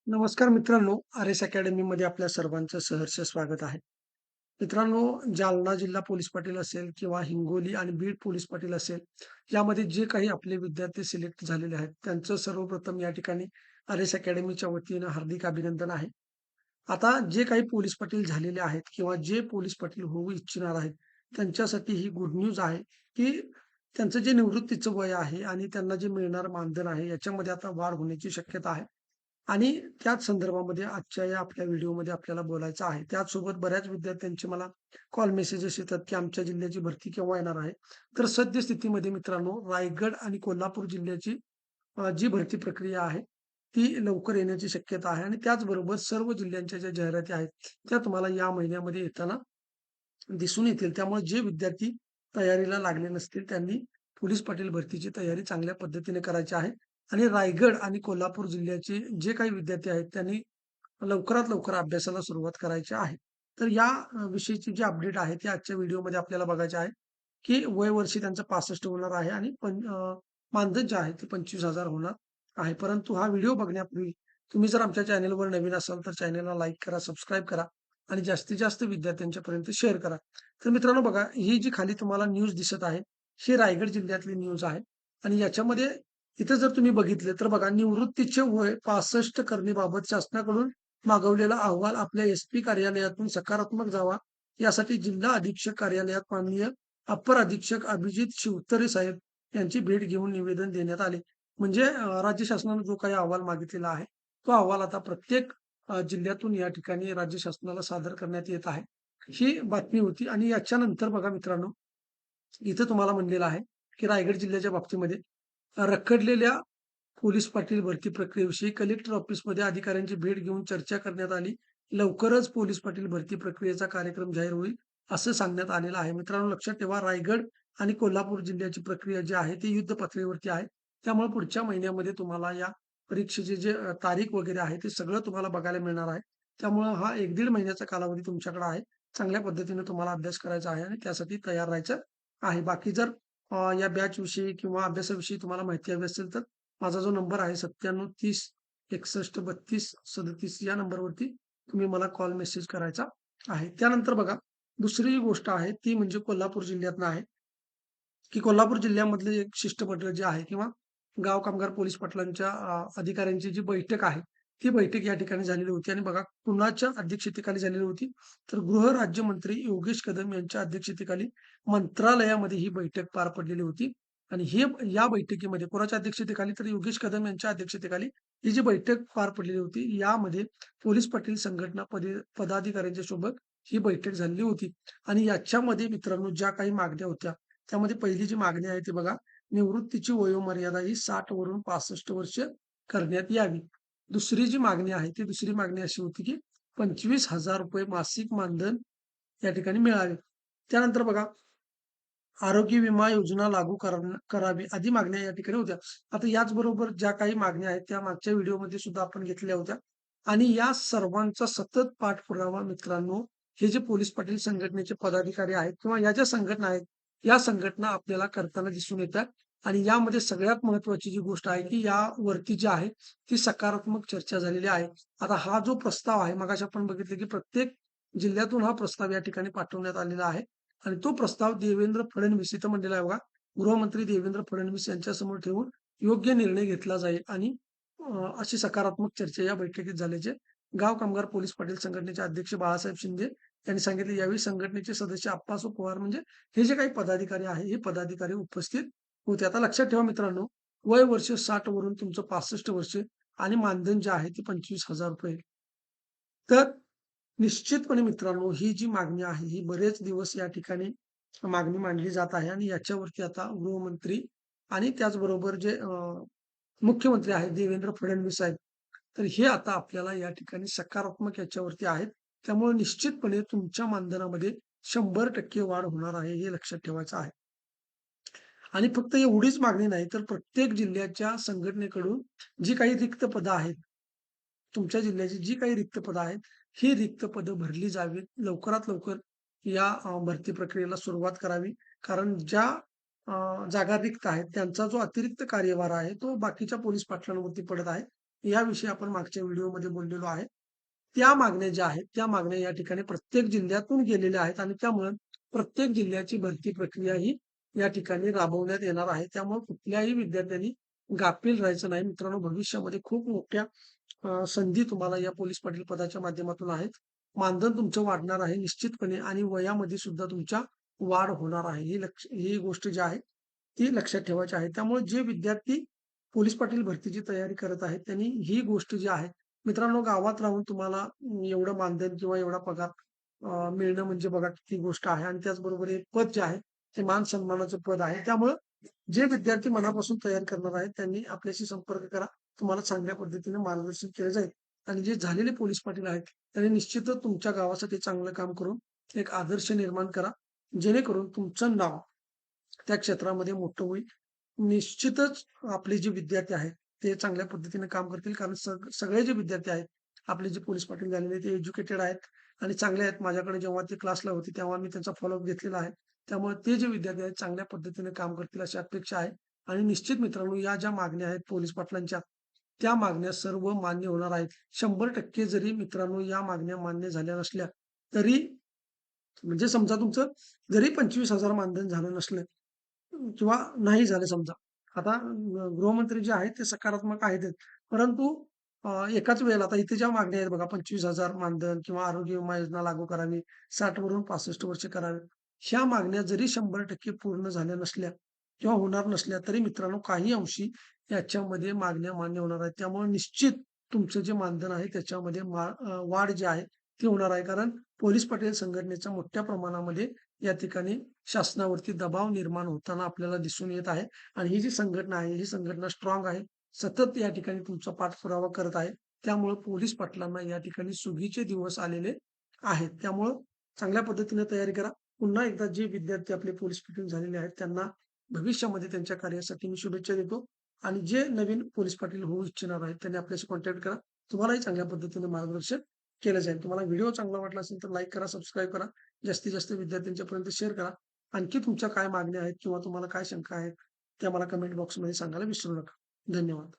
नमस्कार मित्रांनो, आर.एस. अकॅडमीमध्ये आपल्या सर्वांचं सहर्ष स्वागत आहे. मित्रांनो, जालना जिल्हा पोलीस पाटील असेल किंवा हिंगोली आणि बीड पोलीस पाटील असेल, यामध्ये जे काही आपले विद्यार्थी सिलेक्ट झालेले आहेत, त्यांचं सर्वप्रथम या ठिकाणी आर.एस. अकॅडमीच्या वतीनं हार्दिक अभिनंदन आहे. आता जे काही पोलीस पाटील झालेले आहेत किंवा जे पोलीस पाटील होऊ इच्छिणार आहेत, त्यांच्यासाठी ही गुड न्यूज आहे, की त्यांचं जे निवृत्तीचं वय आहे आणि त्यांना जे मिळणारं मानधन आहे, याच्यामध्ये आता वाढ होण्याची शक्यता आहे. आणि त्याच संदर्भामध्ये आजच्या या आपल्या व्हिडिओमध्ये आपल्याला बोलायचं आहे. त्याचसोबत बऱ्याच विद्यार्थ्यांचे मला कॉल मेसेजेस येतात, की आमच्या जिल्ह्याची भरती केव्हा येणार आहे? तर सद्यस्थितीमध्ये मित्रांनो, रायगड आणि कोल्हापूर जिल्ह्याची जी भरती प्रक्रिया आहे, ती लवकर येण्याची शक्यता आहे आणि त्याचबरोबर सर्व जिल्ह्यांच्या ज्या जाहिराती आहेत, त्या तुम्हाला या महिन्यामध्ये येताना दिसून येतील. त्यामुळे जे विद्यार्थी तयारीला लागले नसतील, त्यांनी पोलीस पाटील भरतीची तयारी चांगल्या पद्धतीने करायची आहे आणि रायगड आणि कोल्हापूर जिल्ह्याचे जे काही विद्यार्थी आहेत, त्यांनी लवकरात लवकर अभ्यासाला सुरुवात करायची आहे. तर या विषयीची जी अपडेट आहे, ती आजच्या व्हिडिओमध्ये आपल्याला बघायची आहे, की वय त्यांचं 65 होणार आहे आणि मानधन जे आहे ते 25,000 होणार आहे. परंतु हा व्हिडिओ बघण्यापूर्वी तुम्ही जर आमच्या चॅनलवर नवीन असाल, तर चॅनलला लाईक करा, सबस्क्राईब करा आणि जास्तीत जास्त विद्यार्थ्यांच्यापर्यंत शेअर करा. तर मित्रांनो बघा, ही जी खाली तुम्हाला न्यूज दिसत आहे, ही रायगड जिल्ह्यातली न्यूज आहे आणि याच्यामध्ये इथं जर तुम्ही बघितले तर बघा, निवृत्तीचे वय 65 करण्याबाबत शासनाकडून मागवलेला अहवाल आपल्या एस-पी कार्यालयातून सकारात्मक जावा, यासाठी जिल्हा अधीक्षक कार्यालयात माननीय अप्पर अधीक्षक अभिजित शिवतरे साहेब यांची भेट घेऊन निवेदन देण्यात आले. म्हणजे राज्य शासनाने जो काही अहवाल मागितलेला आहे, तो अहवाल आता प्रत्येक जिल्ह्यातून या ठिकाणी राज्य शासनाला सादर करण्यात येत आहे. ही बातमी होती आणि याच्यानंतर बघा मित्रांनो, इथं तुम्हाला म्हणलेलं आहे, की रायगड जिल्ह्याच्या बाबतीमध्ये रखडलेल्या पोलीस पाटील भरती प्रक्रियेविषयी कलेक्टर ऑफिसमध्ये अधिकाऱ्यांची भेट घेऊन चर्चा करण्यात आली. लवकरच पोलीस पाटील भरती प्रक्रियेचा कार्यक्रम जाहीर होईल, असं सांगण्यात आलेलं आहे. मित्रांनो लक्षात ठेवा, रायगड आणि कोल्हापूर जिल्ह्याची प्रक्रिया जी आहे ती युद्ध पातळीवरती आहे. त्यामुळे पुढच्या महिन्यामध्ये तुम्हाला या परीक्षेचे जे तारीख वगैरे आहे ते सगळं तुम्हाला बघायला मिळणार आहे. त्यामुळं हा 1-1.5 महिन्याचा कालावधी तुमच्याकडे आहे. चांगल्या पद्धतीने तुम्हाला अभ्यास करायचा आहे आणि त्यासाठी तयार राहायचं आहे. बाकी जर या बॅचविषयी किंवा अभ्यासाविषयी तुम्हाला माहिती हवी असेल तर माझा जो नंबर आहे 97 30 61 32 37 या नंबरवरती तुम्ही मला कॉल मेसेज करायचा आहे. त्यानंतर बघा, दुसरी जी गोष्ट आहे ती म्हणजे कोल्हापूर जिल्ह्यातनं आहे, की कोल्हापूर जिल्ह्यामधले एक शिष्टमंडळ जे आहे किंवा गाव कामगार पोलीस पाटलांच्या अधिकाऱ्यांची जी बैठक आहे, ती बैठक या ठिकाणी झालेली होती आणि बघा कुणाच्या अध्यक्षतेखाली झालेली होती, तर गृहराज्यमंत्री योगेश कदम यांच्या अध्यक्षतेखाली मंत्रालयामध्ये ही बैठक पार पडलेली होती आणि या बैठकीमध्ये कोणाच्या अध्यक्षतेखाली, तर योगेश कदम यांच्या अध्यक्षतेखाली ही जी बैठक पार पडलेली होती, यामध्ये पोलीस पाटील संघटना पदाधिकाऱ्यांच्या सोबत ही बैठक झालेली होती आणि याच्यामध्ये मित्रांनो ज्या काही मागण्या होत्या, त्यामध्ये पहिली जी मागणी आहे ती बघा, निवृत्तीची वयोमर्यादा ही 60 वरून 65 वर्ष करण्यात यावी. दुसरी जी मागणी आहे, ती दुसरी मागणी अशी होती, की ₹25,000 मासिक मानधन या ठिकाणी मिळावे. त्यानंतर बघा, आरोग्य विमा योजना लागू करावी आदी मागण्या या ठिकाणी होत्या. आता याचबरोबर ज्या काही मागण्या आहेत, त्या मागच्या व्हिडिओमध्ये सुद्धा आपण घेतलेल्या होत्या आणि या सर्वांचा सतत पाठपुरावा मित्रांनो, हे जे पोलीस पाटील संघटनेचे पदाधिकारी आहेत किंवा या ज्या संघटना आहेत, या संघटना आपल्याला करताना दिसून येतात आणि यामध्ये सगळ्यात महत्त्वाची जी गोष्ट आहे, की यावरती जी आहे, ती सकारात्मक चर्चा झालेली आहे. आता हा जो प्रस्ताव आहे, मगाशी आपण बघितलं, की प्रत्येक जिल्ह्यातून हा प्रस्ताव या ठिकाणी पाठवण्यात आलेला आहे आणि तो प्रस्ताव देवेंद्र फडणवीस इथं म्हणलेला आहे बघा, गृहमंत्री देवेंद्र फडणवीस यांच्यासमोर ठेवून योग्य निर्णय घेतला जाईल आणि अशी सकारात्मक चर्चा या बैठकीत झाल्याचे गाव कामगार पोलीस पाटील संघटनेचे अध्यक्ष बाळासाहेब शिंदे यांनी सांगितले. यावेळी संघटनेचे सदस्य अप्पासू पवार म्हणजे हे जे काही पदाधिकारी आहे, हे पदाधिकारी उपस्थित होते. आता लक्षात ठेवा मित्रांनो, वय वर्ष 60 वरून तुमचं 65 वर्ष आणि मानधन जे आहे ते ₹25,000. तर निश्चितपणे मित्रांनो, ही जी मागणी आहे, ही बरेच दिवस या ठिकाणी मागणी मांडली जात आहे आणि याच्यावरती आता गृहमंत्री आणि त्याचबरोबर जे मुख्यमंत्री आहेत देवेंद्र फडणवीस साहेब, तर हे आता आपल्याला या ठिकाणी सकारात्मक याच्यावरती आहेत. त्यामुळे निश्चितपणे तुमच्या मानधनामध्ये 100% वाढ होणार आहे, हे लक्षात ठेवायचं आहे. आणि फक्त एवढीच मागणी नाही, तर प्रत्येक जिल्ह्याच्या संघटनेकडून जी काही रिक्त पदं आहेत, तुमच्या जिल्ह्याची जी काही रिक्त पदं आहेत, ही रिक्त पदं भरली जावीत. लवकरात लवकर या भरती प्रक्रियेला सुरुवात करावी. कारण ज्या जागा रिक्त आहेत, त्यांचा जो अतिरिक्त कार्यभार आहे, तो बाकीच्या पोलीस पाटलांवरती पडत आहे. याविषयी आपण मागच्या व्हिडिओमध्ये बोललेलो आहे. त्या मागण्या ज्या आहेत, त्या मागण्या या ठिकाणी प्रत्येक जिल्ह्यातून गेलेल्या आहेत आणि त्यामुळे प्रत्येक जिल्ह्याची भरती प्रक्रिया ही या ठिकाणी राबवण्यात येणार आहे. त्यामुळे कुठल्याही विद्यार्थ्यांनी गाफील राहायचं नाही. मित्रांनो, भविष्यामध्ये खूप मोठ्या संधी तुम्हाला या पोलीस पाटील पदाच्या माध्यमातून आहेत. मानधन तुमचं वाढणार आहे निश्चितपणे आणि वयामध्ये सुद्धा तुमच्या वाढ होणार आहे. ही गोष्ट जी आहे, ती लक्षात ठेवायची आहे. त्यामुळे जे विद्यार्थी पोलीस पाटील भरतीची तयारी करत आहेत, त्यांनी ही गोष्ट जी आहे मित्रांनो, गावात राहून तुम्हाला एवढं मानधन किंवा एवढा पगार मिळणं म्हणजे बघा किती गोष्ट आहे आणि त्याचबरोबर हे पद जे आहे, ते मान-सन्मानाचं पद आहे. त्यामुळं जे विद्यार्थी मनापासून तयारी करणार आहेत, त्यांनी आपल्याशी संपर्क करा. तुम्हाला चांगल्या पद्धतीने मार्गदर्शन केलं जाईल आणि जे झालेले पोलीस पाटील आहेत, त्यांनी निश्चितच तुमच्या गावासाठी चांगलं काम करून एक आदर्श निर्माण करा. जेणेकरून तुमचं नाव त्या क्षेत्रामध्ये मोठं होईल. निश्चितच आपले जे विद्यार्थी आहेत, ते चांगल्या पद्धतीने काम करतील. कारण सगळे जे विद्यार्थी आहेत, आपले जे पोलीस पाटील झालेले ते एज्युकेटेड आहेत आणि चांगले आहेत. माझ्याकडे जेव्हा ते क्लासला होते, तेव्हा मी त्यांचा फॉलोअप घेतलेला आहे. त्यामुळे ते जे विद्यार्थी आहेत, चांगल्या पद्धतीने काम करतील अशी अपेक्षा आहे. आणि निश्चित मित्रांनो, या ज्या मागण्या आहेत पोलीस पाटलांच्या, त्या मागण्या सर्व मान्य होणार आहेत. 100% जरी मित्रांनो या मागण्या मान्य झाल्या नसल्या, तरी म्हणजे समजा तुमचं जरी 25,000 मानधन झालं नसलं किंवा नाही झालं समजा. आता गृहमंत्री जे आहेत ते सकारात्मक आहेतच. परंतु एकाच वेळेला आता इथे ज्या मागण्या आहेत बघा 25,000 मानधन किंवा आरोग्य विमा योजना लागू करावी, 60 वरून 65 वर्ष करावे. ह्या मागण्या जरी 100% पूर्ण झाल्या नसल्या किंवा होणार नसल्या, तरी मित्रांनो काही अंशी याच्यामध्ये मागण्या मान्य होणार आहेत. त्यामुळे निश्चित तुमचं जे मानधन आहे त्याच्यामध्ये वाढ जी आहे ती होणार आहे. कारण पोलीस पाटील संघटनेचा मोठ्या प्रमाणामध्ये या ठिकाणी शासनावरती दबाव निर्माण होताना आपल्याला दिसून येत आहे आणि ही जी संघटना आहे, ही संघटना स्ट्रॉंग आहे. सतत या ठिकाणी तुमचा पाठपुरावा करत आहे. त्यामुळे पोलीस पाटलांना या ठिकाणी सुगीचे दिवस आलेले आहेत. त्यामुळं चांगल्या पद्धतीने तयारी करा. पुन्हा एकदा जे विद्यार्थी आपले पोलीस पाटील झालेले आहेत, त्यांना भविष्यामध्ये त्यांच्या कार्यासाठी मी शुभेच्छा देतो आणि जे नवीन पोलीस पाटील होऊ इच्छिणार आहेत, त्यांनी आपल्याशी कॉन्टॅक्ट करा. तुम्हालाही चांगल्या पद्धतीने मार्गदर्शन केलं जाईल. तुम्हाला व्हिडिओ चांगला वाटला असेल तर लाईक करा, सबस्क्राईब करा. जास्तीत जास्त विद्यार्थ्यांच्यापर्यंत शेअर करा. आणखी तुमच्या काय मागण्या आहेत किंवा तुम्हाला काय शंका आहेत, त्या मला कमेंट बॉक्समध्ये सांगायला विसरू नका. धन्यवाद.